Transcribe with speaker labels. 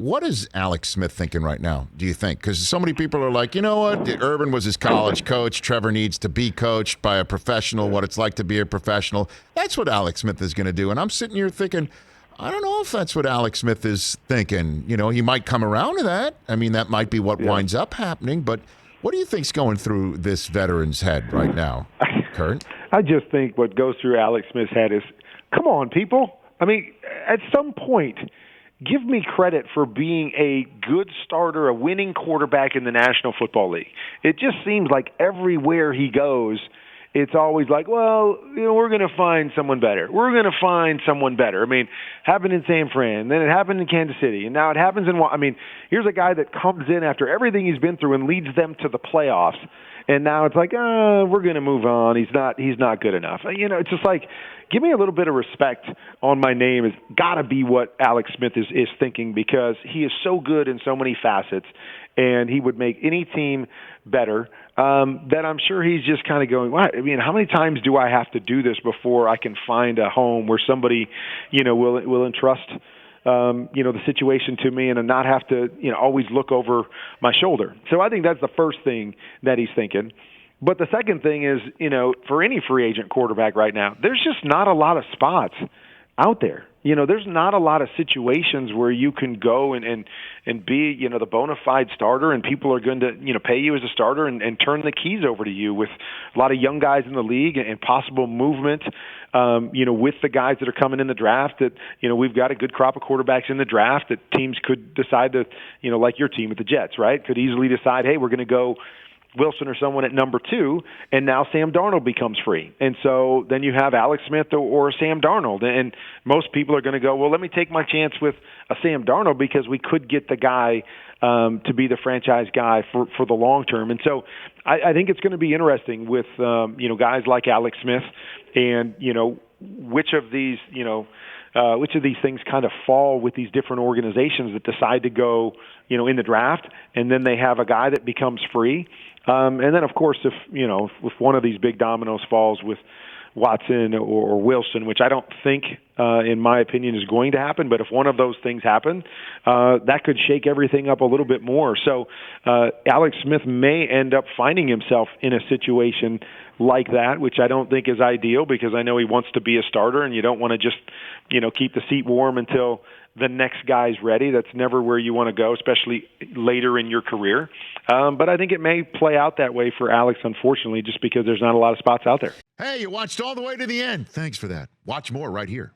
Speaker 1: what is Alex Smith thinking right now, do you think? Because so many people are like, you know what? Urban was his college coach. Trevor needs to be coached by a professional, what it's like to be a professional. That's what Alex Smith is going to do. And I'm sitting here thinking, I don't know if that's what Alex Smith is thinking. You know, he might come around to that. I mean, that might be what winds up happening. But what do you think's going through this veteran's head right now, Kurt?
Speaker 2: I just think what goes through Alex Smith's head is, come on, people. I mean, at some point, give me credit for being a good starter, a winning quarterback in the National Football League. It just seems like everywhere he goes, it's always like, well, you know, we're going to find someone better. We're going to find someone better. I mean, happened in San Fran, then it happened in Kansas City, and now it happens in – I mean, here's a guy that comes in after everything he's been through and leads them to the playoffs, and now it's like, we're going to move on. He's not good enough. You know, it's just like, give me a little bit of respect on my name has got to be what Alex Smith is thinking, because he is so good in so many facets, and he would make any team better. That I'm sure he's just kind of going, what? I mean, how many times do I have to do this before I can find a home where somebody, you know, will entrust, you know, the situation to me and not have to, you know, always look over my shoulder. So I think that's the first thing that he's thinking. But the second thing is, you know, for any free agent quarterback right now, there's just not a lot of spots out there. You know, there's not a lot of situations where you can go and be, you know, the bona fide starter, and people are going to, you know, pay you as a starter and turn the keys over to you, with a lot of young guys in the league and possible movement, you know, with the guys that are coming in the draft. That, you know, we've got a good crop of quarterbacks in the draft that teams could decide to, you know, like your team with the Jets, right, could easily decide, hey, we're going to go Wilson or someone at number 2, and now Sam Darnold becomes free. And so then you have Alex Smith or Sam Darnold. And most people are going to go, well, let me take my chance with a Sam Darnold because we could get the guy to be the franchise guy for the long term. And so I think it's going to be interesting with, you know, guys like Alex Smith and, you know, which of these things kind of fall with these different organizations that decide to go, you know, in the draft, and then they have a guy that becomes free. And then, of course, if one of these big dominoes falls with Watson or Wilson, which I don't think, in my opinion, is going to happen, but if one of those things happen, that could shake everything up a little bit more. So Alex Smith may end up finding himself in a situation like that, which I don't think is ideal, because I know he wants to be a starter, and you don't want to just, you know, keep the seat warm until the next guy's ready. That's never where you want to go, especially later in your career. But I think it may play out that way for Alex, unfortunately, just because there's not a lot of spots out there.
Speaker 1: Hey, you watched all the way to the end. Thanks for that. Watch more right here.